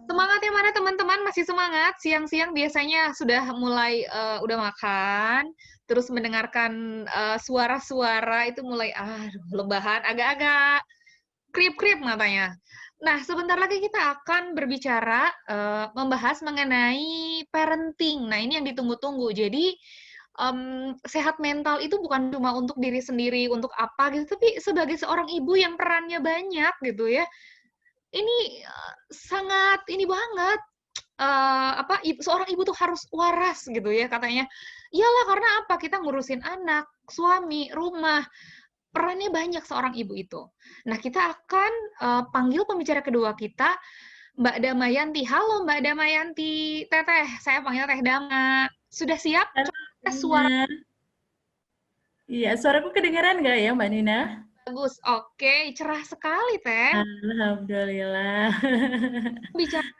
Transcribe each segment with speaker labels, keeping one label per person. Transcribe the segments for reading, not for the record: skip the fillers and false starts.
Speaker 1: Semangat ya mana teman-teman, masih semangat? Siang-siang biasanya sudah mulai udah makan, terus mendengarkan suara-suara itu mulai lebahan, agak-agak kriep-kriep matanya. Nah, sebentar lagi kita akan berbicara membahas mengenai parenting. Nah, ini yang ditunggu-tunggu. Jadi sehat mental itu bukan cuma untuk diri sendiri, untuk apa gitu, tapi sebagai seorang ibu yang perannya banyak gitu ya. Ini sangat ini banget, seorang ibu tuh harus waras gitu ya katanya. Iyalah karena apa? Kita ngurusin anak, suami, rumah, perannya banyak seorang ibu itu. Nah, kita akan panggil pembicara kedua kita, Mbak Damayanti. Halo Mbak Damayanti, Teteh, saya panggil Teh Dama. Sudah siap?
Speaker 2: Halo,
Speaker 1: Coba
Speaker 2: Mbak
Speaker 1: tes
Speaker 2: Nina.
Speaker 1: suara
Speaker 2: Iya, suaraku kedengaran nggak ya, Mbak Nina?
Speaker 1: bagus. Oke, cerah sekali, Teh.
Speaker 2: Alhamdulillah.
Speaker 1: Bicara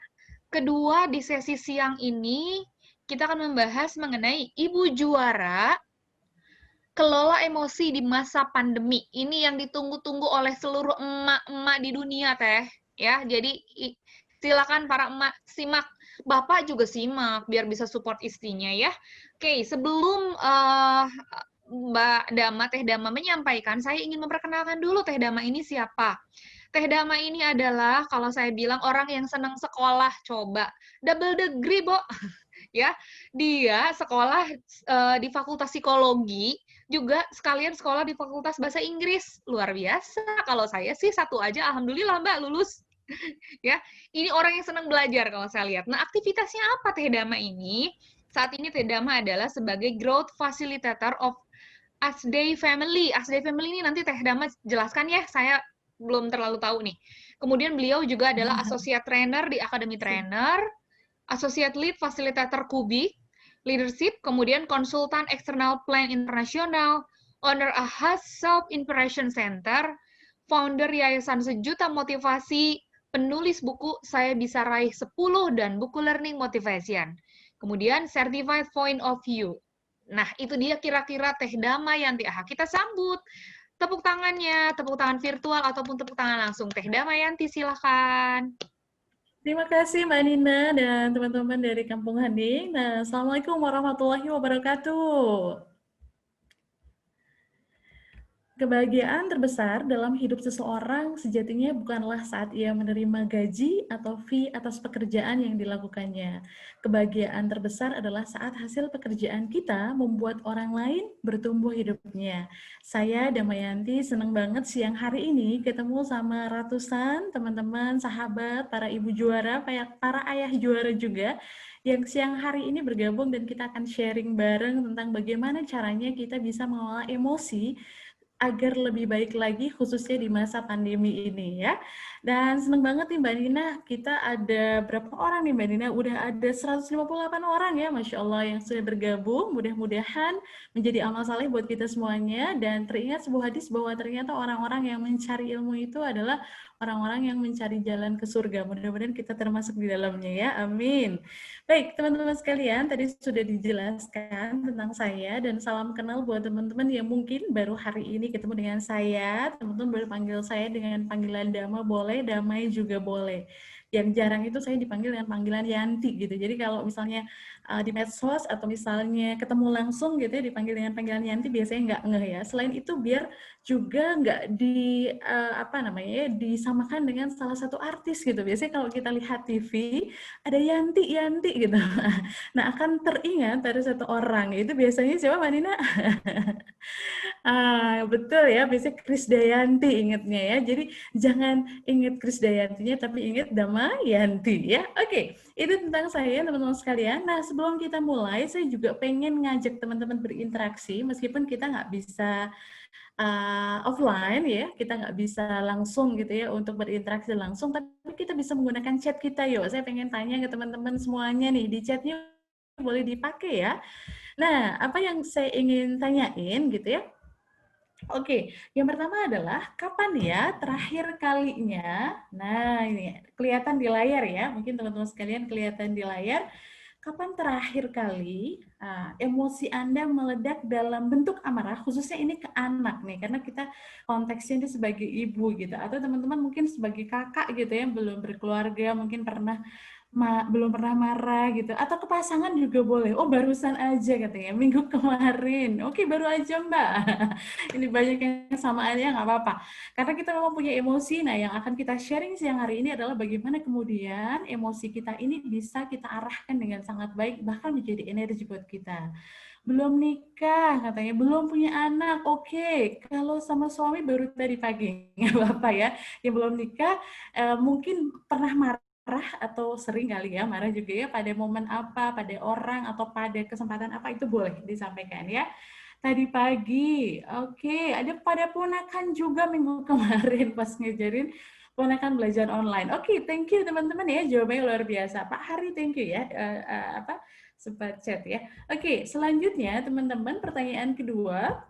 Speaker 1: kedua di sesi siang ini, kita akan membahas mengenai ibu juara, kelola emosi di masa pandemi. Ini yang ditunggu-tunggu oleh seluruh emak-emak di dunia, Teh. Ya, jadi silakan para emak simak. Bapak juga simak biar bisa support istrinya ya. Oke, sebelum Mbak Dama, Teh Dama menyampaikan, saya ingin memperkenalkan dulu Teh Dama ini siapa. Teh Dama ini adalah kalau saya bilang orang yang senang sekolah, coba double degree, Bo. Ya, dia sekolah di Fakultas Psikologi, juga sekalian sekolah di Fakultas Bahasa Inggris. Luar biasa. Kalau saya sih satu aja, alhamdulillah Mbak lulus. Ya, ini orang yang senang belajar kalau saya lihat. Nah, aktivitasnya apa Teh Dama ini? Saat ini Teh Dama adalah sebagai Growth Facilitator of Asday Family. Asday Family ini nanti Teh Dama jelaskan ya, saya belum terlalu tahu nih. Kemudian beliau juga adalah Associate Trainer di Academy
Speaker 2: Sip.
Speaker 1: Trainer, Associate Lead Facilitator Kubik, Leadership, kemudian Konsultan External Plan Internasional, Owner Ahas Self Inspiration Center, Founder Yayasan Sejuta Motivasi, penulis buku Saya Bisa Raih 10 dan buku Learning Motivation. Kemudian Certified Point of View. Nah, itu dia kira-kira Teh Damayanti. Kita sambut tepuk tangannya, tepuk tangan virtual ataupun tepuk tangan langsung. Teh Damayanti, silakan.
Speaker 2: Terima kasih Mbak Nina dan teman-teman dari Kampung Hening. Nah, Assalamualaikum warahmatullahi wabarakatuh. Kebahagiaan terbesar dalam hidup seseorang sejatinya bukanlah saat ia menerima gaji atau fee atas pekerjaan yang dilakukannya. Kebahagiaan terbesar adalah saat hasil pekerjaan kita membuat orang lain bertumbuh hidupnya. Saya, Damayanti, senang banget siang hari ini ketemu sama ratusan teman-teman, sahabat, para ibu juara, para ayah juara juga, yang siang hari ini bergabung dan kita akan sharing bareng tentang bagaimana caranya kita bisa mengelola emosi agar lebih baik lagi khususnya di masa pandemi ini ya. Dan seneng banget nih Mbak Nina, kita ada berapa orang nih Mbak Nina? Udah ada 158 orang ya, Masya Allah yang sudah bergabung. Mudah-mudahan menjadi amal saleh buat kita semuanya. Dan teringat sebuah hadis bahwa ternyata orang-orang yang mencari ilmu itu adalah orang-orang yang mencari jalan ke surga. Mudah-mudahan kita termasuk di dalamnya ya, amin. Baik, teman-teman sekalian, tadi sudah dijelaskan tentang saya dan salam kenal buat teman-teman yang mungkin baru hari ini ketemu dengan saya. Teman-teman boleh panggil saya dengan panggilan Dama boleh, Damai juga boleh. Yang jarang itu saya dipanggil dengan panggilan Yanti gitu. Jadi kalau misalnya di medsos atau misalnya ketemu langsung gitu ya dipanggil dengan panggilan Yanti biasanya nggak ngeh ya. Selain itu biar juga nggak disamakan dengan salah satu artis gitu. Biasanya kalau kita lihat TV ada Yanti gitu. Nah, akan teringat dari satu orang, itu biasanya siapa Mbak Nina? Betul ya, biasanya Krisdayanti ingatnya ya. Jadi jangan ingat Krisdayantinya, tapi ingat Damayanti ya. Oke, itu tentang saya teman-teman sekalian. Nah, sebelum kita mulai, saya juga pengen ngajak teman-teman berinteraksi, meskipun kita nggak bisa offline ya, kita nggak bisa langsung gitu ya untuk berinteraksi langsung, tapi kita bisa menggunakan chat kita yuk. Saya pengen tanya ke teman-teman semuanya nih, di chatnya boleh dipakai ya. Nah, apa yang saya ingin tanyain gitu ya, oke, yang pertama adalah kapan ya terakhir kalinya, nah ini kelihatan di layar ya, mungkin teman-teman sekalian kelihatan di layar, kapan terakhir kali emosi Anda meledak dalam bentuk amarah, khususnya ini ke anak nih, karena kita konteksnya ini sebagai ibu gitu, atau teman-teman mungkin sebagai kakak gitu ya, belum berkeluarga, mungkin belum pernah marah gitu, atau ke pasangan juga boleh. Oh, barusan aja katanya, minggu kemarin. Oke, baru aja Mbak. Ini banyak yang samaannya, nggak apa-apa. Karena kita memang punya emosi, nah yang akan kita sharing siang hari ini adalah bagaimana kemudian emosi kita ini bisa kita arahkan dengan sangat baik, bahkan menjadi energi buat kita. Belum nikah, katanya, belum punya anak, oke. Kalau sama suami baru tadi pagi, nggak apa-apa ya. Yang belum nikah, mungkin pernah marah atau sering kali ya marah juga ya pada momen apa, pada orang atau pada kesempatan apa, itu boleh disampaikan ya. Tadi pagi, oke, ada pada ponakan juga minggu kemarin pas ngajarin ponakan belajar online. Oke, thank you teman-teman ya, jawabannya luar biasa. Pak Hari, thank you ya, sempat chat ya. Oke, selanjutnya teman-teman, pertanyaan kedua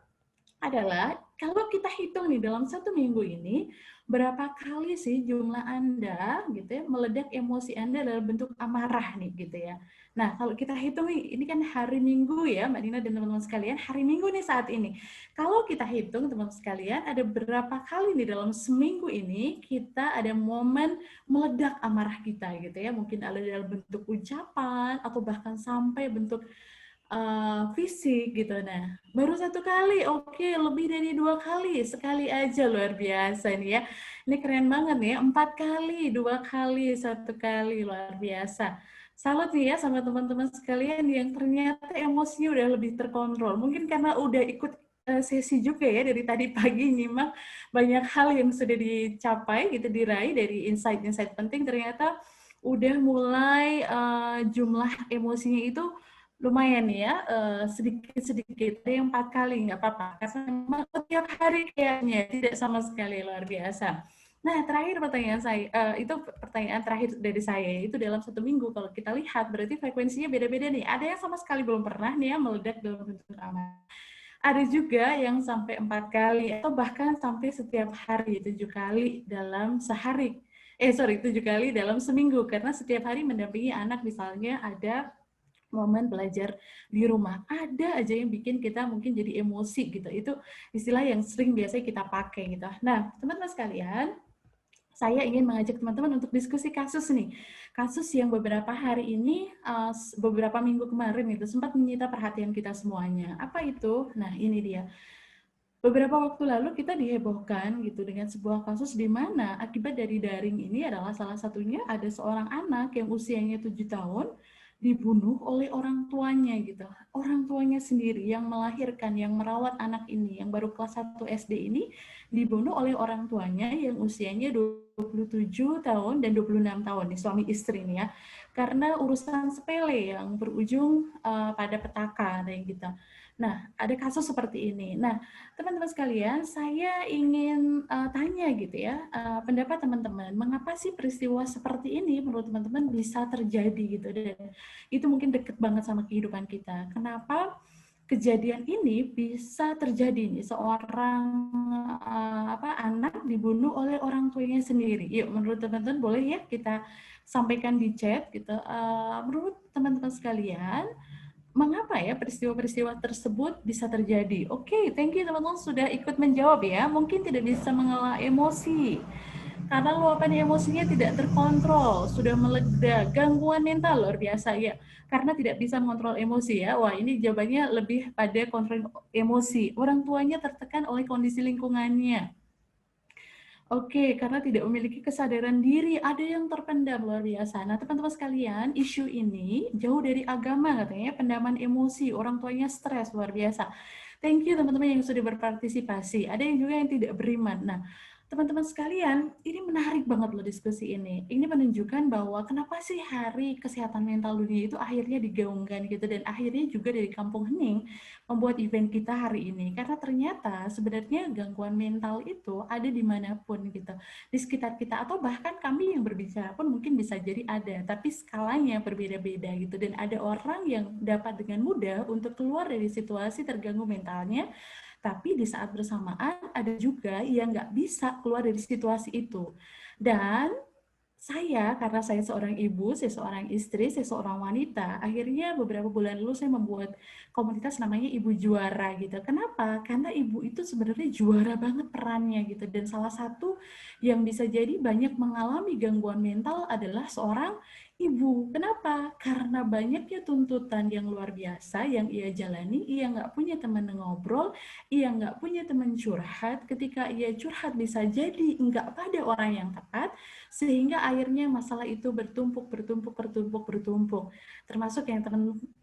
Speaker 2: adalah kalau kita hitung nih dalam satu minggu ini, berapa kali sih jumlah Anda gitu ya meledak emosi Anda dalam bentuk amarah nih gitu ya. Nah, kalau kita hitung nih, ini kan hari Minggu ya Mbak Dina dan teman-teman sekalian, hari Minggu nih saat ini. Kalau kita hitung teman-teman sekalian, ada berapa kali nih dalam seminggu ini kita ada momen meledak amarah kita gitu ya. Mungkin ada dalam bentuk ucapan atau bahkan sampai bentuk fisik gitu. Nah, baru satu kali, oke, lebih dari 2 kali, sekali aja luar biasa nih ya. Ini keren banget nih ya, 4 kali, 2 kali, 1 kali, luar biasa. Salut nih ya sama teman-teman sekalian yang ternyata emosinya udah lebih terkontrol. Mungkin karena udah ikut sesi juga ya dari tadi pagi nyimak banyak hal yang sudah dicapai gitu, diraih dari insight-insight penting, ternyata udah mulai jumlah emosinya itu lumayan ya, sedikit-sedikit, ada yang 4 kali, nggak apa-apa, karena memang setiap hari kayaknya, tidak sama sekali, luar biasa. Nah, terakhir pertanyaan saya, itu pertanyaan terakhir dari saya, itu dalam satu minggu, kalau kita lihat, berarti frekuensinya beda-beda nih, ada yang sama sekali belum pernah nih ya, meledak dalam bentuk aman. Ada juga yang sampai 4 kali, atau bahkan sampai setiap hari, 7 kali dalam sehari. 7 kali dalam seminggu, karena setiap hari mendampingi anak, misalnya ada momen belajar di rumah, ada aja yang bikin kita mungkin jadi emosi gitu. Itu istilah yang sering biasanya kita pakai gitu. Nah, teman-teman sekalian, saya ingin mengajak teman-teman untuk diskusi kasus nih. Kasus yang beberapa hari ini, beberapa minggu kemarin itu sempat menyita perhatian kita semuanya. Apa itu? Nah, ini dia. Beberapa waktu lalu kita dihebohkan gitu dengan sebuah kasus di mana akibat dari daring ini adalah salah satunya ada seorang anak yang usianya 7 tahun dibunuh oleh orang tuanya gitu. Orang tuanya sendiri yang melahirkan, yang merawat anak ini, yang baru kelas 1 SD ini dibunuh oleh orang tuanya yang usianya 27 tahun dan 26 tahun, nih, suami istri nih ya. Karena urusan sepele yang berujung pada petaka kayak gitu. Nah, ada kasus seperti ini. Nah, teman-teman sekalian, saya ingin tanya gitu ya, pendapat teman-teman, mengapa sih peristiwa seperti ini menurut teman-teman bisa terjadi gitu, dan itu mungkin deket banget sama kehidupan kita. Kenapa kejadian ini bisa terjadi nih, seorang anak dibunuh oleh orang tuanya sendiri? Yuk, menurut teman-teman boleh ya kita sampaikan di chat gitu. Menurut teman-teman sekalian, mengapa ya peristiwa-peristiwa tersebut bisa terjadi? Oke, thank you teman-teman sudah ikut menjawab ya. Mungkin tidak bisa mengelola emosi, karena luapan emosinya tidak terkontrol, sudah meledak, gangguan mental luar biasa ya. Karena tidak bisa mengontrol emosi ya. Wah, ini jawabannya lebih pada kontrol emosi. Orang tuanya tertekan oleh kondisi lingkungannya. Oke, karena tidak memiliki kesadaran diri, ada yang terpendam luar biasa. Nah, teman-teman sekalian, isu ini jauh dari agama katanya, pendaman emosi, orang tuanya stres luar biasa. Thank you teman-teman yang sudah berpartisipasi. Ada yang juga yang tidak beriman. Nah, teman-teman sekalian, ini menarik banget loh diskusi ini. Ini menunjukkan bahwa kenapa sih Hari Kesehatan Mental Dunia itu akhirnya digaungkan gitu, dan akhirnya juga dari Kampung Hening membuat event kita hari ini, karena ternyata sebenarnya gangguan mental itu ada dimanapun gitu, di sekitar kita, atau bahkan kami yang berbicara pun mungkin bisa jadi ada, tapi skalanya berbeda-beda gitu, dan ada orang yang dapat dengan mudah untuk keluar dari situasi terganggu mentalnya, tapi di saat bersamaan ada juga yang nggak bisa keluar dari situasi itu. Dan karena saya seorang ibu, saya seorang istri, saya seorang wanita, akhirnya beberapa bulan lalu saya membuat komunitas namanya Ibu Juara gitu. Kenapa? Karena ibu itu sebenarnya juara banget perannya gitu. Dan salah satu yang bisa jadi banyak mengalami gangguan mental adalah seorang ibu. Kenapa? Karena banyaknya tuntutan yang luar biasa yang ia jalani, ia nggak punya teman ngobrol, ia nggak punya teman curhat. Ketika ia curhat bisa jadi nggak pada orang yang tepat, sehingga akhirnya masalah itu bertumpuk. Termasuk yang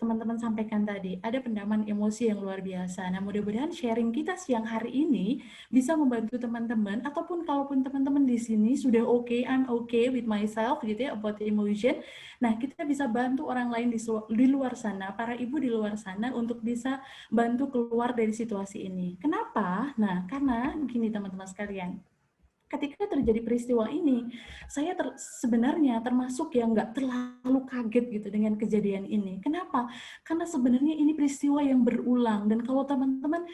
Speaker 2: teman-teman sampaikan tadi, ada pendaman emosi yang luar biasa. Nah, mudah-mudahan sharing kita siang hari ini bisa membantu teman-teman, ataupun kalaupun teman-teman di sini sudah okay, I'm okay with myself gitu ya, about emotion. Nah, kita bisa bantu orang lain di luar sana, para ibu di luar sana untuk bisa bantu keluar dari situasi ini. Kenapa? Nah, karena gini teman-teman sekalian, ketika terjadi peristiwa ini, saya sebenarnya termasuk yang nggak terlalu kaget gitu dengan kejadian ini. Kenapa? Karena sebenarnya ini peristiwa yang berulang, dan kalau teman-teman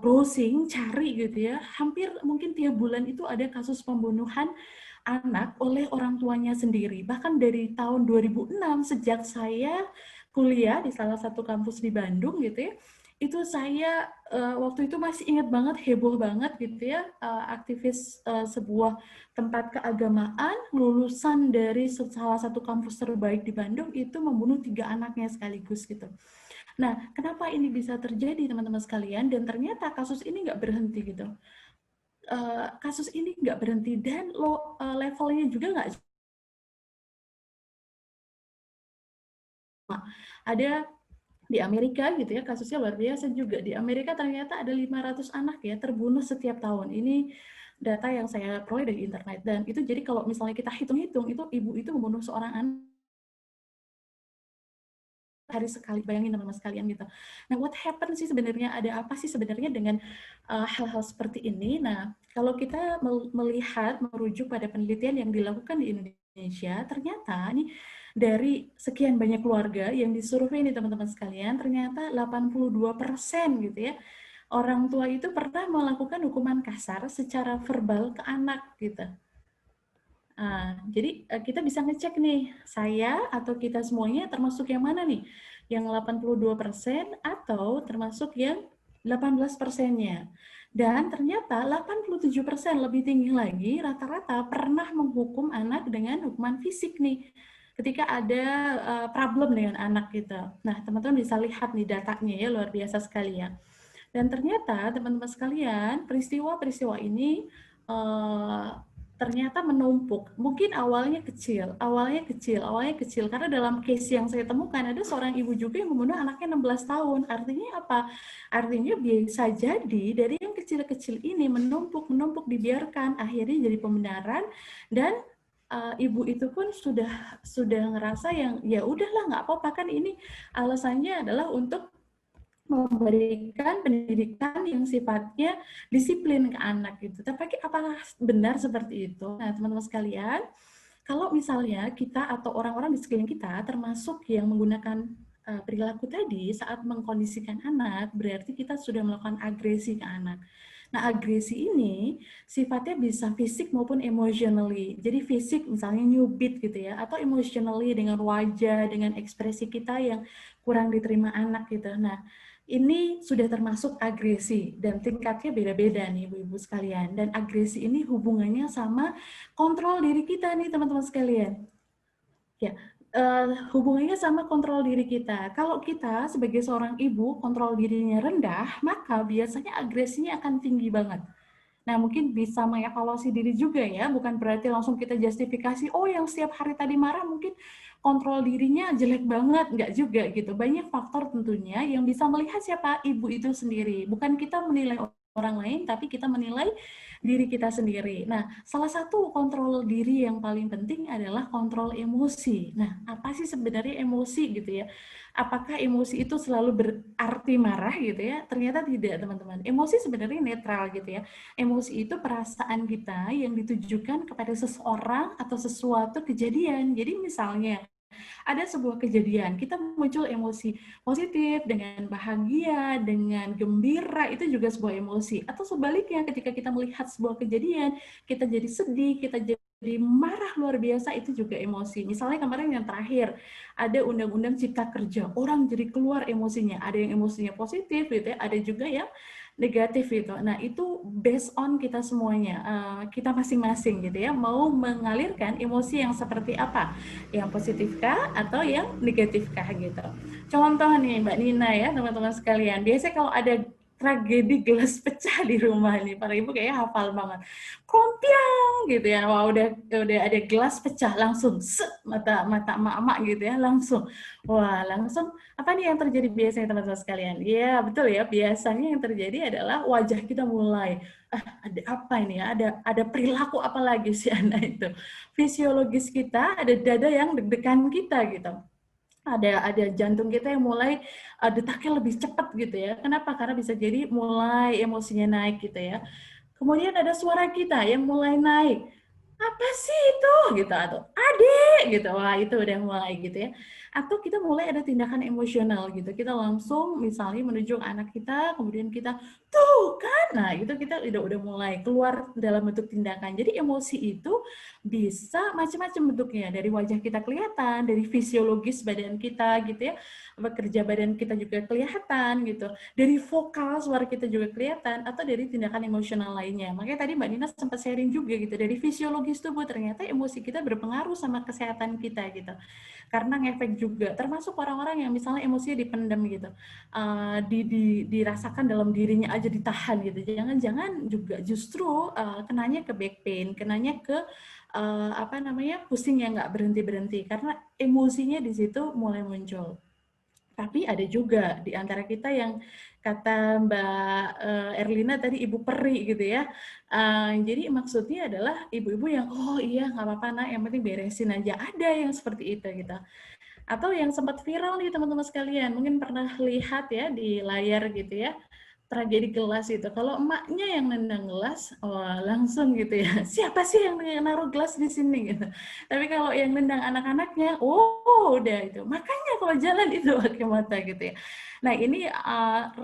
Speaker 2: browsing, cari gitu ya, hampir mungkin tiap bulan itu ada kasus pembunuhan anak oleh orang tuanya sendiri. Bahkan dari tahun 2006, sejak saya kuliah di salah satu kampus di Bandung gitu ya, itu saya waktu itu masih ingat banget, heboh banget gitu ya, aktivis sebuah tempat keagamaan lulusan dari salah satu kampus terbaik di Bandung itu membunuh 3 anaknya sekaligus gitu. Nah, kenapa ini bisa terjadi teman-teman sekalian, dan ternyata kasus ini nggak berhenti gitu. Kasus ini nggak berhenti, dan levelnya juga nggak cuma. Ada di Amerika gitu ya, kasusnya luar biasa juga. Di Amerika ternyata ada 500 anak ya terbunuh setiap tahun. Ini data yang saya peroleh dari internet. Dan itu jadi kalau misalnya kita hitung-hitung, itu ibu itu membunuh seorang anak hari sekali, bayangin teman-teman sekalian gitu. Nah, what happen sih sebenarnya, ada apa sih sebenarnya dengan hal-hal seperti ini? Nah, kalau kita melihat, merujuk pada penelitian yang dilakukan di Indonesia, ternyata nih dari sekian banyak keluarga yang disurvei nih teman-teman sekalian, ternyata 82% gitu ya, orang tua itu pernah melakukan hukuman kasar secara verbal ke anak gitu. Jadi kita bisa ngecek nih, saya atau kita semuanya termasuk yang mana nih? Yang 82% atau termasuk yang 18%-nya. Dan ternyata 87% lebih tinggi lagi, rata-rata pernah menghukum anak dengan hukuman fisik nih. Ketika ada problem dengan anak gitu. Nah, teman-teman bisa lihat nih datanya ya, luar biasa sekali ya. Dan ternyata teman-teman sekalian, peristiwa-peristiwa ini ternyata menumpuk. Mungkin awalnya kecil, karena dalam case yang saya temukan ada seorang ibu juga yang membunuh anaknya 16 tahun. Artinya apa? Artinya bisa jadi dari yang kecil-kecil ini menumpuk dibiarkan, akhirnya jadi pembenaran, dan ibu itu pun sudah ngerasa yang ya udahlah nggak apa-apa, kan ini alasannya adalah untuk memberikan pendidikan yang sifatnya disiplin ke anak gitu. Tapi apakah benar seperti itu? Nah, teman-teman sekalian, kalau misalnya kita atau orang-orang di sekeliling kita termasuk yang menggunakan perilaku tadi saat mengkondisikan anak, berarti kita sudah melakukan agresi ke anak. Nah, agresi ini sifatnya bisa fisik maupun emotionally. Jadi fisik misalnya nyubit gitu ya, atau emotionally dengan wajah, dengan ekspresi kita yang kurang diterima anak gitu. Nah, ini sudah termasuk agresi, dan tingkatnya beda-beda nih ibu-ibu sekalian. Dan agresi ini hubungannya sama kontrol diri kita nih teman-teman sekalian. Ya, hubungannya sama kontrol diri kita. Kalau kita sebagai seorang ibu kontrol dirinya rendah, maka biasanya agresinya akan tinggi banget. Nah, mungkin bisa mengevaluasi diri juga ya, bukan berarti langsung kita justifikasi, oh yang setiap hari tadi marah mungkin kontrol dirinya jelek banget, nggak juga gitu. Banyak faktor tentunya yang bisa melihat siapa ibu itu sendiri. Bukan kita menilai orang lain, tapi kita menilai diri kita sendiri. Nah, salah satu kontrol diri yang paling penting adalah kontrol emosi. Nah, apa sih sebenarnya emosi gitu ya? Apakah emosi itu selalu berarti marah gitu ya? Ternyata tidak, teman-teman. Emosi sebenarnya netral gitu ya. Emosi itu perasaan kita yang ditujukan kepada seseorang atau sesuatu kejadian. Jadi misalnya ada sebuah kejadian, kita muncul emosi positif, dengan bahagia, dengan gembira, itu juga sebuah emosi. Atau sebaliknya, ketika kita melihat sebuah kejadian, kita jadi sedih, kita jadi jadi marah luar biasa, itu juga emosi. Misalnya kemarin yang terakhir, ada undang-undang cipta kerja, orang jadi keluar emosinya. Ada yang emosinya positif gitu ya, ada juga yang negatif gitu. Nah, itu based on kita semuanya, kita masing-masing gitu ya, mau mengalirkan emosi yang seperti apa, yang positifkah atau yang negatifkah gitu. Contoh nih Mbak Nina ya, teman-teman sekalian, biasanya kalau ada tragedi gelas pecah di rumah nih, para ibu kayaknya hafal banget. Klompiang gitu ya, wah udah ada gelas pecah langsung set, mata emak-emak gitu ya, langsung. Wah, langsung apa nih yang terjadi biasanya teman-teman sekalian? Iya, betul ya, biasanya yang terjadi adalah wajah kita mulai ada apa ini ya? Ada perilaku apa lagi si anak itu? Fisiologis kita, ada dada yang deg-degan kita gitu, ada jantung kita yang mulai detaknya lebih cepat gitu ya. Kenapa? Karena bisa jadi mulai emosinya naik gitu ya. Kemudian ada suara kita yang mulai naik. Apa sih itu? Gitu, atau adik gitu. Wah, itu udah mulai gitu ya. Atau kita mulai ada tindakan emosional gitu. Kita langsung misalnya menunjuk anak kita, kemudian kita tuh kan. Nah, itu kita udah mulai keluar dalam bentuk tindakan. Jadi emosi itu bisa macam-macam bentuknya. Dari wajah kita kelihatan, dari fisiologis badan kita gitu ya. Bekerja badan kita juga kelihatan gitu. Dari vokal suara kita juga kelihatan, atau dari tindakan emosional lainnya. Makanya tadi Mbak Nina sempat sharing juga gitu, dari fisiologis tubuh ternyata emosi kita berpengaruh sama kesehatan kita gitu. Karena ngefek juga, termasuk orang-orang yang misalnya emosinya dipendam gitu, dirasakan dalam dirinya aja, ditahan gitu. Jangan-jangan juga justru kenanya ke back pain, kenanya ke pusing yang nggak berhenti-berhenti, karena emosinya di situ mulai muncul. Tapi ada juga di antara kita yang kata Mbak Erlina tadi, ibu peri gitu ya. Jadi maksudnya adalah ibu-ibu yang, oh iya nggak apa-apa nak, yang penting beresin aja. Ada yang seperti itu gitu. Atau yang sempat viral nih teman-teman sekalian, mungkin pernah lihat ya di layar gitu ya, tragedi gelas itu. Kalau emaknya yang nendang gelas, wah langsung gitu ya, siapa sih yang naruh gelas di sini gitu. Tapi kalau yang nendang anak-anaknya, oh udah itu. Makanya kalau jalan itu pakai mata gitu ya. Nah ini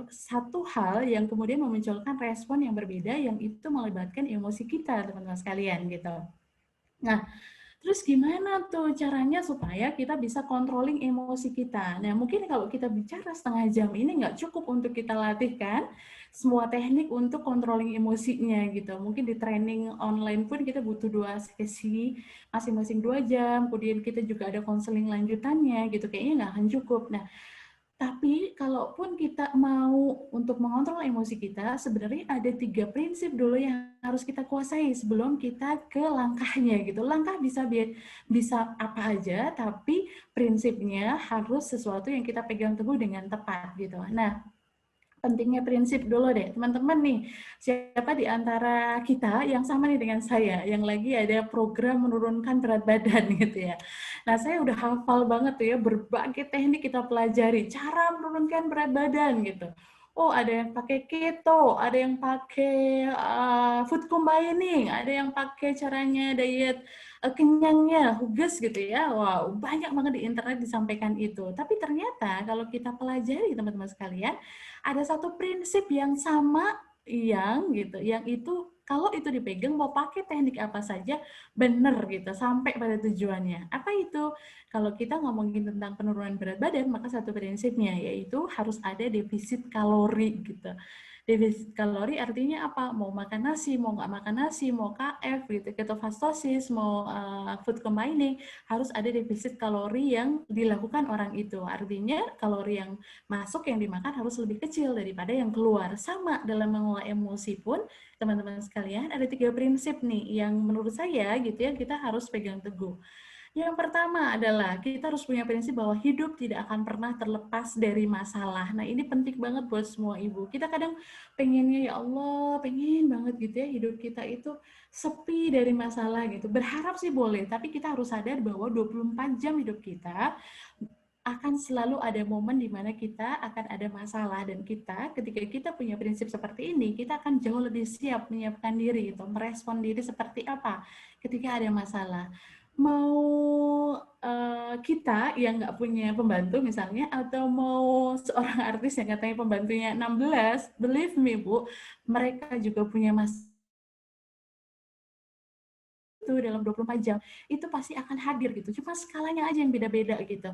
Speaker 2: satu hal yang kemudian memunculkan respon yang berbeda, yang itu melibatkan emosi kita teman-teman sekalian gitu. Nah, terus gimana tuh caranya supaya kita bisa controlling emosi kita? Nah, mungkin kalau kita bicara setengah jam ini nggak cukup untuk kita latihkan semua teknik untuk controlling emosinya gitu. Mungkin di training online pun kita butuh 2 sesi, masing-masing 2 jam, kemudian kita juga ada konseling lanjutannya gitu. Kayaknya nggak akan cukup. Nah, tapi kalaupun kita mau untuk mengontrol emosi kita, sebenarnya ada 3 prinsip dulu yang harus kita kuasai sebelum kita ke langkahnya gitu. Langkah bisa apa aja, tapi prinsipnya harus sesuatu yang kita pegang teguh dengan tepat gitu. Nah, pentingnya prinsip dulu deh, teman-teman nih. Siapa di antara kita yang sama nih dengan saya, yang lagi ada program menurunkan berat badan gitu ya. Nah, saya udah hafal banget tuh ya, berbagai teknik kita pelajari, cara menurunkan berat badan gitu. Oh, ada yang pakai keto, ada yang pakai food combining, ada yang pakai caranya diet kenyangnya, huges gitu ya. Wow, banyak banget di internet disampaikan itu. Tapi ternyata kalau kita pelajari teman-teman sekalian, ada satu prinsip yang sama yang gitu, yang itu kalau itu dipegang mau pakai teknik apa saja benar gitu sampai pada tujuannya. Apa itu? Kalau kita ngomongin tentang penurunan berat badan, maka satu prinsipnya yaitu harus ada defisit kalori gitu. Defisit kalori artinya apa? Mau makan nasi, mau nggak makan nasi, mau KF gitu, ketofastosis, mau food combining, harus ada defisit kalori yang dilakukan orang itu. Artinya kalori yang masuk, yang dimakan harus lebih kecil daripada yang keluar. Sama dalam mengelola emosi pun, teman-teman sekalian, ada 3 prinsip nih yang menurut saya gitu ya, kita harus pegang teguh. Yang pertama adalah kita harus punya prinsip bahwa hidup tidak akan pernah terlepas dari masalah. Nah, ini penting banget buat semua ibu. Kita kadang pengennya, ya Allah, pengen banget gitu ya hidup kita itu sepi dari masalah gitu. Berharap sih boleh, tapi kita harus sadar bahwa 24 jam hidup kita akan selalu ada momen di mana kita akan ada masalah, dan kita ketika kita punya prinsip seperti ini, kita akan jauh lebih siap menyiapkan diri gitu, merespon diri seperti apa ketika ada masalah. Mau kita yang nggak punya pembantu misalnya, atau mau seorang artis yang katanya pembantunya 16, believe me Bu, mereka juga punya masalah itu dalam 24 jam, itu pasti akan hadir gitu. Cuma skalanya aja yang beda-beda gitu.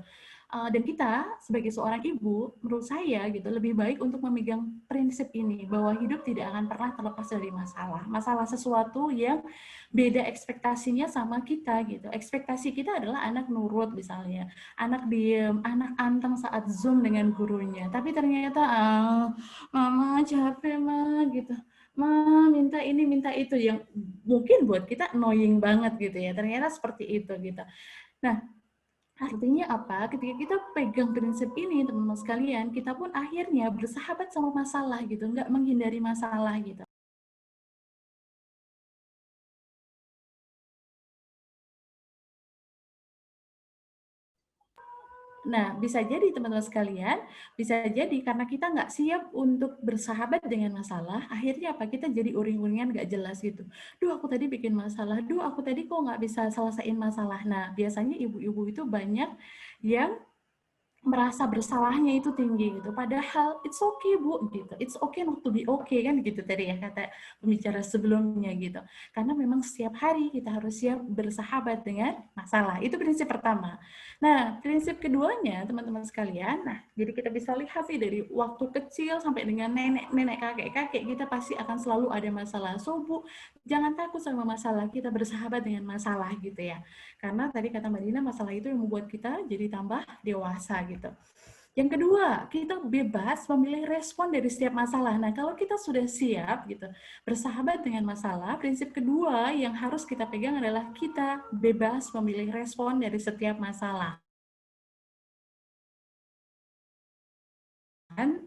Speaker 2: Dan kita sebagai seorang ibu, menurut saya gitu, lebih baik untuk memegang prinsip ini, bahwa hidup tidak akan pernah terlepas dari masalah. Masalah sesuatu yang beda ekspektasinya sama kita gitu. Ekspektasi kita adalah anak nurut misalnya, anak diem, anak anteng saat Zoom dengan gurunya. Tapi ternyata, mama capek mah gitu. Ma minta ini minta itu, yang mungkin buat kita annoying banget gitu ya. Ternyata seperti itu gitu. Nah, artinya apa? Ketika kita pegang prinsip ini, teman-teman sekalian, kita pun akhirnya bersahabat sama masalah gitu, nggak menghindari masalah gitu. Nah, bisa jadi teman-teman sekalian, bisa jadi karena kita nggak siap untuk bersahabat dengan masalah, akhirnya apa? Kita jadi uring-uringan nggak jelas gitu. Duh, aku tadi bikin masalah. Duh, aku tadi kok nggak bisa selesaiin masalah. Nah, biasanya ibu-ibu itu banyak yang merasa bersalahnya itu tinggi gitu. Padahal it's okay Bu gitu. It's okay not to be okay kan gitu tadi ya kata pembicara sebelumnya gitu. Karena memang setiap hari kita harus siap bersahabat dengan masalah. Itu prinsip pertama. Nah, prinsip keduanya teman-teman sekalian, nah jadi kita bisa lihat sih dari waktu kecil sampai dengan nenek-nenek, kakek-kakek, kita pasti akan selalu ada masalah. So Bu, jangan takut sama masalah, kita bersahabat dengan masalah gitu ya. Karena tadi kata Mbak Dina, masalah itu yang membuat kita jadi tambah dewasa gitu. Yang kedua, kita bebas memilih respon dari setiap masalah. Nah, kalau kita sudah siap gitu bersahabat dengan masalah, prinsip kedua yang harus kita pegang adalah kita bebas memilih respon dari setiap masalah.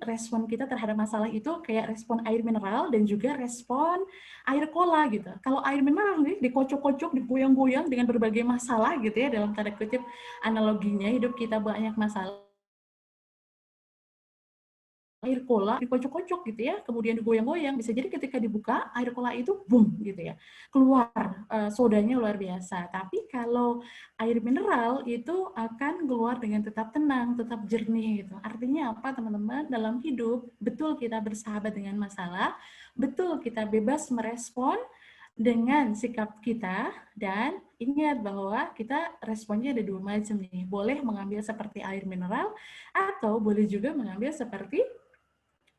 Speaker 2: Respon kita terhadap masalah itu kayak respon air mineral dan juga respon air cola gitu. Kalau air mineral nih dikocok-kocok, digoyang-goyang dengan berbagai masalah gitu ya, dalam tanda kutip analoginya hidup kita banyak masalah. Air cola dikocok-kocok gitu ya, kemudian digoyang-goyang, bisa jadi ketika dibuka air cola itu boom gitu ya, keluar sodanya luar biasa. Tapi kalau air mineral itu akan keluar dengan tetap tenang, tetap jernih gitu. Artinya apa teman-teman? Dalam hidup betul kita bersahabat dengan masalah, betul kita bebas merespon dengan sikap kita, dan ingat bahwa kita responnya ada dua macam nih. Boleh mengambil seperti air mineral atau boleh juga mengambil seperti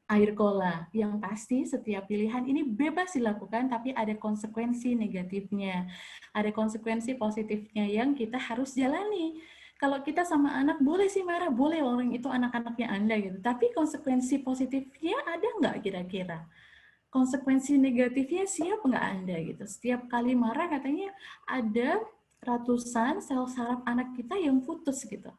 Speaker 2: air cola. Yang pasti setiap pilihan ini bebas dilakukan, tapi ada konsekuensi negatifnya. Ada konsekuensi positifnya yang kita harus jalani. Kalau kita sama anak, boleh sih marah, boleh orang itu anak-anaknya Anda gitu. Tapi konsekuensi positifnya ada nggak kira-kira? Konsekuensi negatifnya siap nggak Anda gitu? Setiap kali marah katanya ada ratusan sel saraf anak kita yang putus gitu.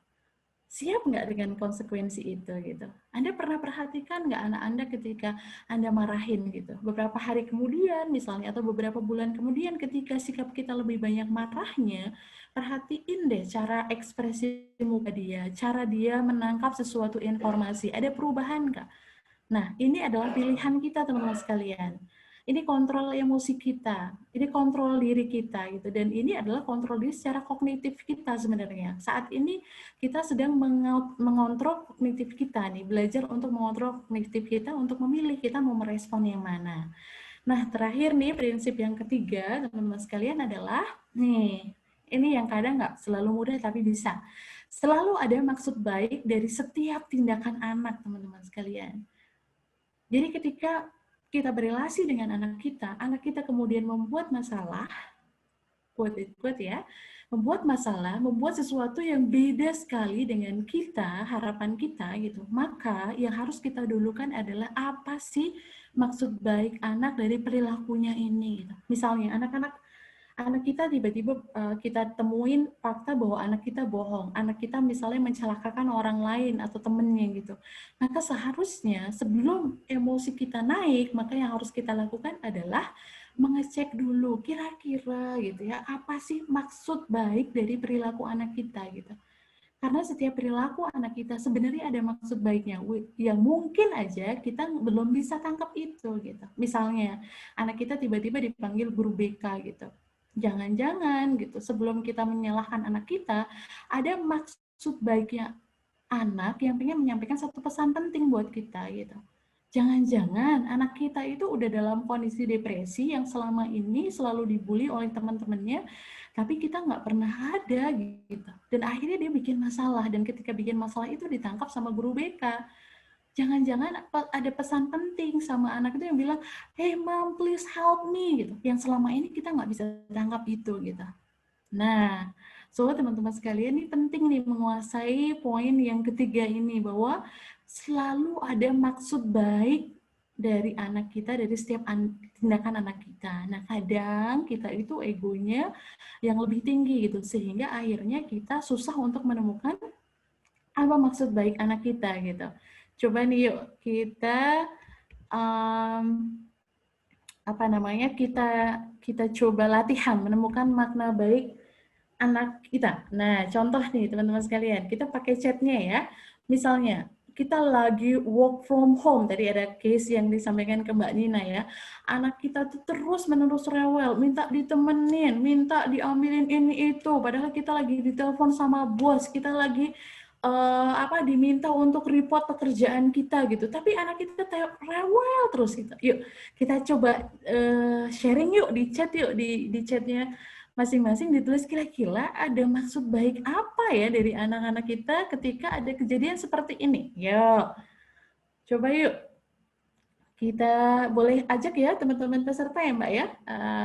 Speaker 2: Siap nggak dengan konsekuensi itu gitu? Anda pernah perhatikan nggak anak Anda ketika Anda marahin gitu? Beberapa hari kemudian misalnya atau beberapa bulan kemudian ketika sikap kita lebih banyak marahnya, perhatiin deh cara ekspresi muka dia, cara dia menangkap sesuatu informasi. Ada perubahan nggak? Nah, ini adalah pilihan kita teman-teman sekalian. Ini kontrol emosi kita, ini kontrol diri kita gitu, dan ini adalah kontrol diri secara kognitif kita sebenarnya. Saat ini kita sedang mengontrol kognitif kita nih, belajar untuk mengontrol kognitif kita untuk memilih kita mau merespon yang mana. Nah, terakhir nih prinsip yang ketiga teman-teman sekalian adalah nih, ini yang kadang nggak selalu mudah tapi bisa. Selalu ada maksud baik dari setiap tindakan anak teman-teman sekalian. Jadi ketika kita berelasi dengan anak kita kemudian membuat masalah, quote ya, membuat masalah, membuat sesuatu yang beda sekali dengan kita, harapan kita gitu, maka yang harus kita dulukan adalah apa sih maksud baik anak dari perilakunya ini. Gitu. Misalnya anak kita tiba-tiba kita temuin fakta bahwa anak kita bohong, anak kita misalnya mencelakakan orang lain atau temennya gitu. Maka seharusnya sebelum emosi kita naik, maka yang harus kita lakukan adalah mengecek dulu kira-kira gitu ya, apa sih maksud baik dari perilaku anak kita gitu. Karena setiap perilaku anak kita sebenarnya ada maksud baiknya, yang mungkin aja kita belum bisa tangkap itu gitu. Misalnya anak kita tiba-tiba dipanggil guru BK gitu. Jangan-jangan gitu sebelum kita menyalahkan anak kita, ada maksud baiknya anak yang pengen menyampaikan satu pesan penting buat kita gitu. Jangan-jangan anak kita itu udah dalam kondisi depresi yang selama ini selalu dibully oleh teman-temannya, tapi kita nggak pernah ada gitu. Dan akhirnya dia bikin masalah, dan ketika bikin masalah itu ditangkap sama guru BK. Jangan-jangan ada pesan penting sama anak itu yang bilang, hey mom, please help me, gitu. Yang selama ini kita nggak bisa tangkap itu, gitu. Nah, so teman-teman sekalian, ini penting nih menguasai poin yang ketiga ini, bahwa selalu ada maksud baik dari anak kita, dari setiap tindakan anak kita. Nah, kadang kita itu egonya yang lebih tinggi gitu, sehingga akhirnya kita susah untuk menemukan apa maksud baik anak kita gitu. Coba nih yuk kita apa namanya, kita coba latihan menemukan makna baik anak kita. Nah, contoh nih teman-teman sekalian, kita pakai chatnya ya. Misalnya, kita lagi work from home, tadi ada case yang disampaikan ke Mbak Nina ya. Anak kita tuh terus-menerus rewel, minta ditemenin, minta diambilin ini itu, padahal kita lagi ditelepon sama bos, kita lagi diminta untuk report pekerjaan kita gitu. Tapi anak kita rewel terus gitu. Yuk, kita coba sharing yuk di chat yuk, di chatnya masing-masing ditulis kira-kira ada maksud baik apa ya dari anak-anak kita ketika ada kejadian seperti ini. Yuk, coba yuk. Kita boleh ajak ya teman-teman peserta ya Mbak ya.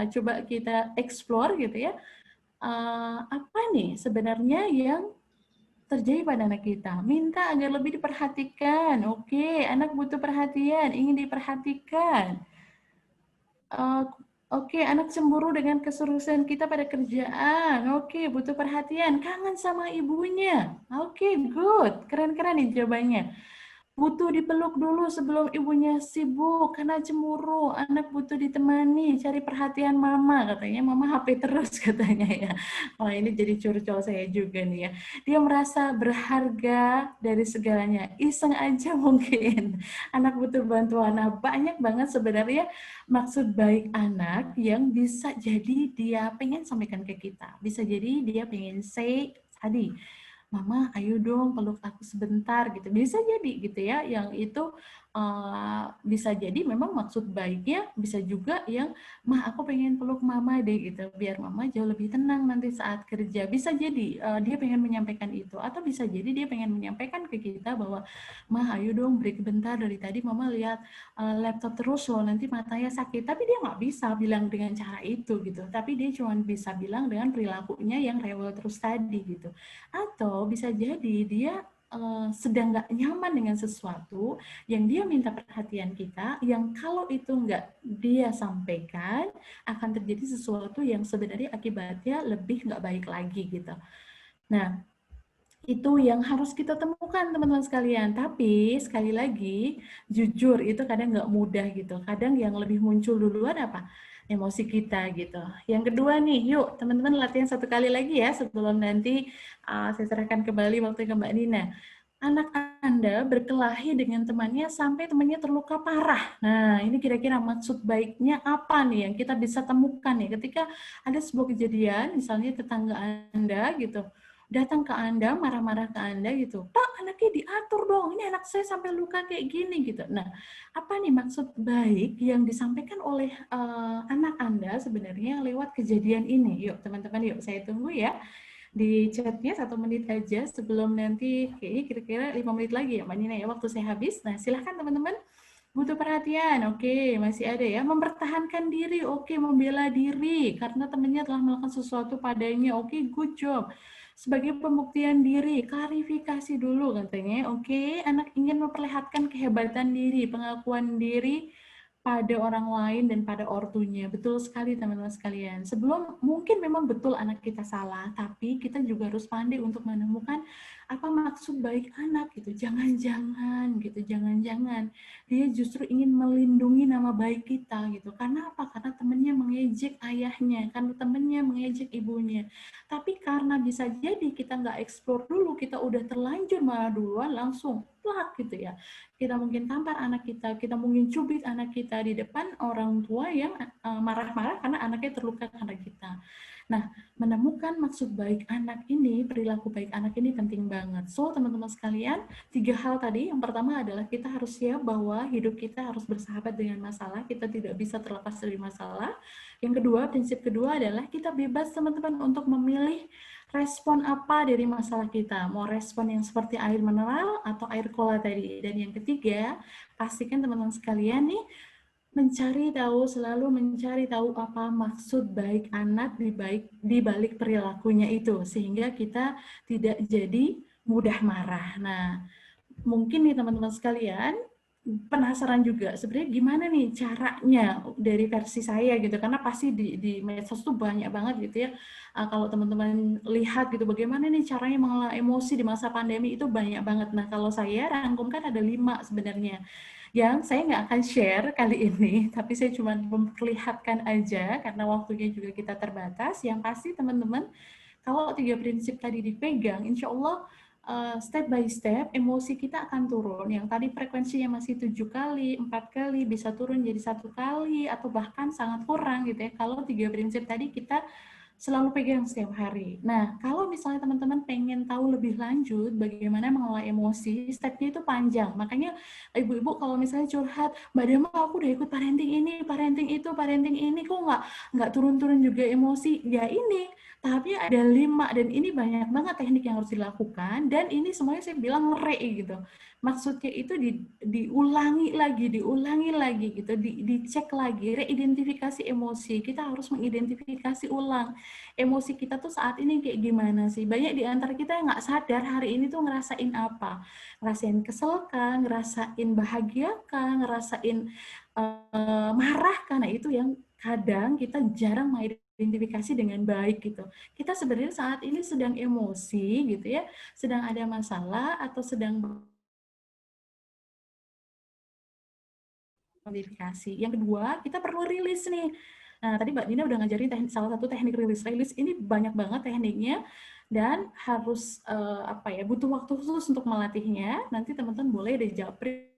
Speaker 2: Coba kita explore gitu ya. Apa nih sebenarnya yang terjadi pada anak kita? Minta agar lebih diperhatikan. Oke, anak butuh perhatian, ingin diperhatikan. Oke, anak cemburu dengan keseriusan kita pada kerjaan. Oke, butuh perhatian, kangen sama ibunya. Oke, good. Keren-keren nih jawabannya. Butuh dipeluk dulu sebelum ibunya sibuk karena cemburu. Anak butuh ditemani, cari perhatian mama. Katanya mama HP terus katanya ya. Oh, ini jadi curcol saya juga nih ya. Dia merasa berharga dari segalanya. Iseng aja mungkin. Anak butuh bantuan. Nah, banyak banget sebenarnya maksud baik anak yang bisa jadi dia pengen sampaikan ke kita. Bisa jadi dia pengen say tadi, Mama, ayo dong peluk aku sebentar gitu. Bisa jadi gitu ya, yang itu bisa jadi memang maksud baiknya, bisa juga yang, Mah aku pengen peluk Mama deh gitu, biar Mama jauh lebih tenang nanti saat kerja. Bisa jadi dia pengen menyampaikan itu, atau bisa jadi dia pengen menyampaikan ke kita bahwa, Mah ayo dong break bentar, dari tadi Mama lihat laptop terus loh, nanti matanya sakit. Tapi dia nggak bisa bilang dengan cara itu gitu, tapi dia cuma bisa bilang dengan perilakunya yang rewel terus tadi gitu. Atau bisa jadi dia sedang nggak nyaman dengan sesuatu yang dia minta perhatian kita, yang kalau itu nggak dia sampaikan, akan terjadi sesuatu yang sebenarnya akibatnya lebih nggak baik lagi gitu. Nah, itu yang harus kita temukan teman-teman sekalian. Tapi sekali lagi, jujur itu kadang nggak mudah gitu. Kadang yang lebih muncul duluan apa? Emosi kita gitu. Yang kedua nih, yuk teman-teman latihan satu kali lagi ya sebelum nanti saya serahkan kembali waktu ke Mbak Nina. Anak Anda berkelahi dengan temannya sampai temannya terluka parah. Nah, ini kira-kira maksud baiknya apa nih yang kita bisa temukan nih ketika ada sebuah kejadian, misalnya tetangga Anda gitu, datang ke Anda, marah-marah ke Anda gitu, Pak, anaknya diatur dong, ini anak saya sampai luka kayak gini gitu. Nah, apa nih maksud baik yang disampaikan oleh anak Anda sebenarnya lewat kejadian ini? Yuk teman-teman, yuk saya tunggu ya di chatnya 1 menit aja sebelum nanti kayaknya kira-kira 5 menit lagi ya Mbak Nina ya waktu saya habis. Nah silahkan teman-teman, butuh perhatian, oke masih ada ya, mempertahankan diri, oke membela diri karena temannya telah melakukan sesuatu padanya, oke good job. Sebagai pembuktian diri, klarifikasi dulu katanya, oke anak ingin memperlihatkan kehebatan diri, pengakuan diri pada orang lain dan pada ortunya. Betul sekali teman-teman sekalian. Sebelum mungkin memang betul anak kita salah, tapi kita juga harus pandai untuk menemukan apa maksud baik anak gitu. Jangan-jangan gitu, jangan-jangan dia justru ingin melindungi nama baik kita gitu. Karena apa? Karena temannya mengejek ayahnya, karena temannya mengejek ibunya. Tapi karena bisa jadi kita nggak eksplor dulu, kita udah terlanjur malah duluan langsung plak gitu ya. Kita mungkin tampar anak kita mungkin cubit anak kita di depan orang tua yang marah-marah karena anaknya terluka karena kita. Nah, menemukan maksud baik anak ini, perilaku baik anak ini penting banget. So, teman-teman sekalian, 3 hal tadi. Yang pertama adalah kita harus siap bahwa hidup kita harus bersahabat dengan masalah, kita tidak bisa terlepas dari masalah. Yang kedua, prinsip kedua adalah kita bebas teman-teman untuk memilih respon apa dari masalah kita. Mau respon yang seperti air mineral atau air cola tadi. Dan yang ketiga, pastikan teman-teman sekalian nih, selalu mencari tahu apa maksud baik anak di balik perilakunya itu, sehingga kita tidak jadi mudah marah. Nah, mungkin nih teman-teman sekalian, penasaran juga sebenarnya gimana nih caranya dari versi saya gitu, karena pasti di medsos tuh banyak banget gitu ya. Kalau teman-teman lihat gitu bagaimana nih caranya mengelola emosi di masa pandemi itu banyak banget. Nah, kalau saya rangkumkan ada 5 sebenarnya yang saya nggak akan share kali ini, tapi saya cuma memperlihatkan aja karena waktunya juga kita terbatas. Yang pasti teman-teman, kalau 3 prinsip tadi dipegang, insya Allah step by step emosi kita akan turun. Yang tadi frekuensinya masih 7 kali, 4 kali, bisa turun jadi 1 kali, atau bahkan sangat kurang gitu ya. Kalau 3 prinsip tadi kita selalu pegang setiap hari. Nah, kalau misalnya teman-teman pengen tahu lebih lanjut bagaimana mengelola emosi, stepnya itu panjang. Makanya ibu-ibu kalau misalnya curhat, Mbak Dema aku udah ikut parenting ini, parenting ini, kok nggak turun-turun juga emosi. Ya ini, tahapnya ada 5 dan ini banyak banget teknik yang harus dilakukan dan ini semuanya saya bilang gitu. Maksudnya itu diulangi lagi gitu, dicek lagi, reidentifikasi emosi. Kita harus mengidentifikasi ulang emosi kita tuh saat ini kayak gimana sih. Banyak di antara kita yang nggak sadar hari ini tuh ngerasain apa. Ngerasain kesel kah, ngerasain bahagia kah, ngerasain marah, karena itu yang kadang kita jarang mengidentifikasi dengan baik gitu. Kita sebenarnya saat ini sedang emosi gitu ya, sedang ada masalah atau sedang modifikasi. Yang kedua, kita perlu rilis nih. Nah, tadi Mbak Dina udah ngajarin salah satu teknik rilis. Rilis ini banyak banget tekniknya dan harus butuh waktu khusus untuk melatihnya. Nanti teman-teman boleh deh japri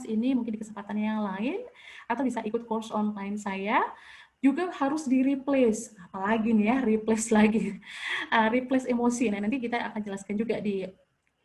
Speaker 2: ini mungkin di kesempatan yang lain atau bisa ikut course online saya. Juga harus di-replace, apalagi nih ya, replace lagi. Replace emosi. Nah, nanti kita akan jelaskan juga di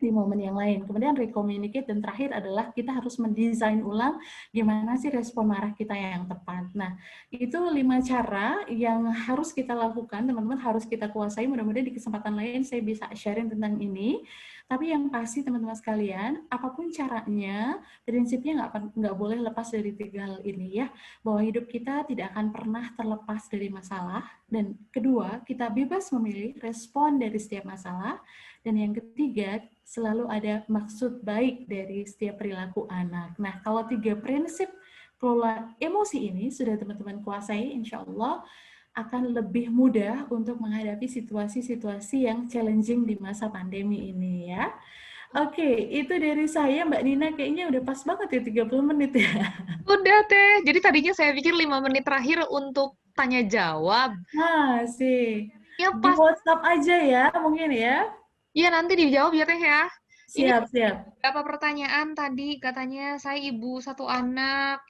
Speaker 2: momen yang lain. Kemudian recommunicate, dan terakhir adalah kita harus mendesain ulang gimana sih respon marah kita yang tepat. Nah, itu 5 cara yang harus kita lakukan, teman-teman harus kita kuasai. Mudah-mudahan di kesempatan lain saya bisa sharing tentang ini. Tapi yang pasti teman-teman sekalian, apapun caranya, prinsipnya nggak boleh lepas dari 3 hal ini ya. Bahwa hidup kita tidak akan pernah terlepas dari masalah. Dan kedua, kita bebas memilih respon dari setiap masalah. Dan yang ketiga, selalu ada maksud baik dari setiap perilaku anak. Nah, kalau 3 prinsip kelola emosi ini sudah teman-teman kuasai, insya Allah akan lebih mudah untuk menghadapi situasi-situasi yang challenging di masa pandemi ini ya. Oke, itu dari saya Mbak Nina, kayaknya udah pas banget ya 30 menit ya.
Speaker 1: Udah, Teh. Jadi tadinya saya pikir 5 menit terakhir untuk tanya jawab.
Speaker 2: Nah, sih.
Speaker 1: Ya
Speaker 2: Di
Speaker 1: pas.
Speaker 2: WhatsApp aja ya, mungkin ya.
Speaker 1: Ya nanti dijawab ya, Teh ya. Ini
Speaker 2: Siap, siap.
Speaker 1: beberapa pertanyaan tadi. Katanya saya ibu 1 anak.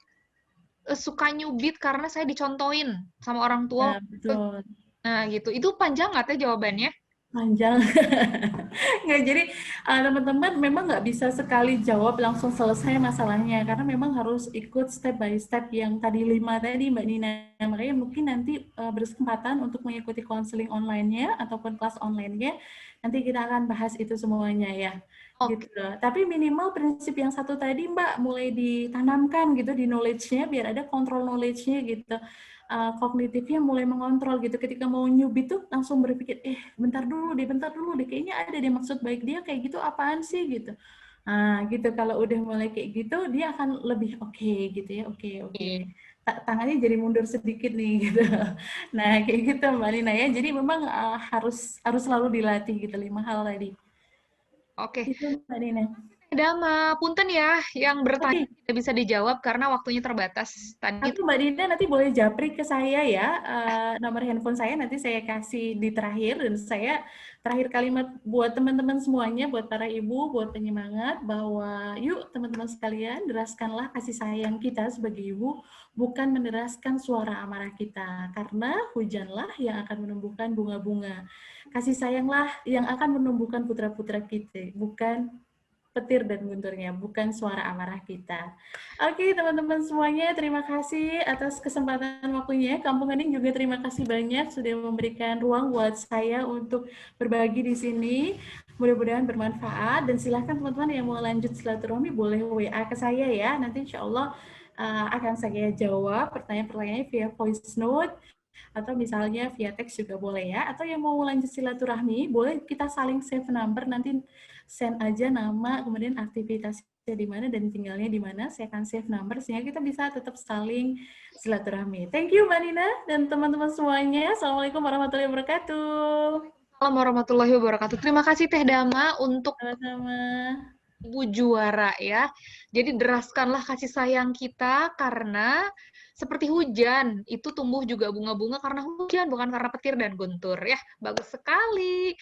Speaker 1: Suka nyubit karena saya dicontohin sama orang tua.
Speaker 2: Ya, betul.
Speaker 1: Nah, gitu. Itu panjang nggak, Teh, jawabannya?
Speaker 2: Panjang. Nggak, jadi teman-teman memang nggak bisa sekali jawab langsung selesai masalahnya, karena memang harus ikut step by step yang tadi 5 tadi Mbak Nina. Makanya mungkin nanti berkesempatan untuk mengikuti konseling online-nya ataupun kelas online-nya, nanti kita akan bahas itu semuanya ya.
Speaker 1: Oke.
Speaker 2: Gitu. Tapi minimal prinsip yang satu tadi Mbak mulai ditanamkan gitu di knowledge-nya, biar ada control knowledge-nya gitu. Kognitifnya mulai mengontrol gitu, ketika mau nyubit tuh langsung berpikir bentar dulu deh, kayaknya ada deh maksud baik dia kayak gitu, apaan sih gitu. Nah gitu, kalau udah mulai kayak gitu dia akan lebih oke gitu ya, oke. Tangannya jadi mundur sedikit nih gitu. Nah kayak gitu Mbak Lina ya, jadi memang harus selalu dilatih gitu 5 hal tadi
Speaker 1: Oke.
Speaker 2: itu Mbak Lina.
Speaker 1: Dama, punten ya, yang bertanya
Speaker 2: Oke,
Speaker 1: tidak bisa dijawab karena waktunya terbatas. Tadi
Speaker 2: tapi Mbak Dina nanti boleh japri ke saya ya, nomor handphone saya nanti saya kasih di terakhir, dan saya terakhir kalimat buat teman-teman semuanya, buat para ibu, buat penyemangat, bahwa yuk teman-teman sekalian, deraskanlah kasih sayang kita sebagai ibu, bukan menderaskan suara amarah kita, karena hujanlah yang akan menumbuhkan bunga-bunga. Kasih sayanglah yang akan menumbuhkan putra-putra kita, bukan petir dan gunturnya, bukan suara amarah kita. Oke, teman-teman semuanya, terima kasih atas kesempatan waktunya. Kampung Hening juga terima kasih banyak sudah memberikan ruang buat saya untuk berbagi di sini. Mudah-mudahan bermanfaat, dan silahkan teman-teman yang mau lanjut silaturahmi boleh WA ke saya ya. Nanti insya Allah akan saya jawab pertanyaan-pertanyaannya via voice note, atau misalnya via teks juga boleh ya. Atau yang mau lanjut silaturahmi, boleh kita saling save number, nanti send aja nama, kemudian aktivitasnya di mana dan tinggalnya di mana. Saya akan save number sehingga kita bisa tetap saling silaturahmi. Thank you Mbak Nina dan teman-teman semuanya. Assalamualaikum warahmatullahi wabarakatuh.
Speaker 1: Assalamualaikum warahmatullahi wabarakatuh. Terima kasih Teh Dama untuk
Speaker 2: Sama-sama.
Speaker 1: Ibu Juara ya. Jadi deraskanlah kasih sayang kita karena seperti hujan, itu tumbuh juga bunga-bunga karena hujan, bukan karena petir dan guntur ya. Bagus sekali.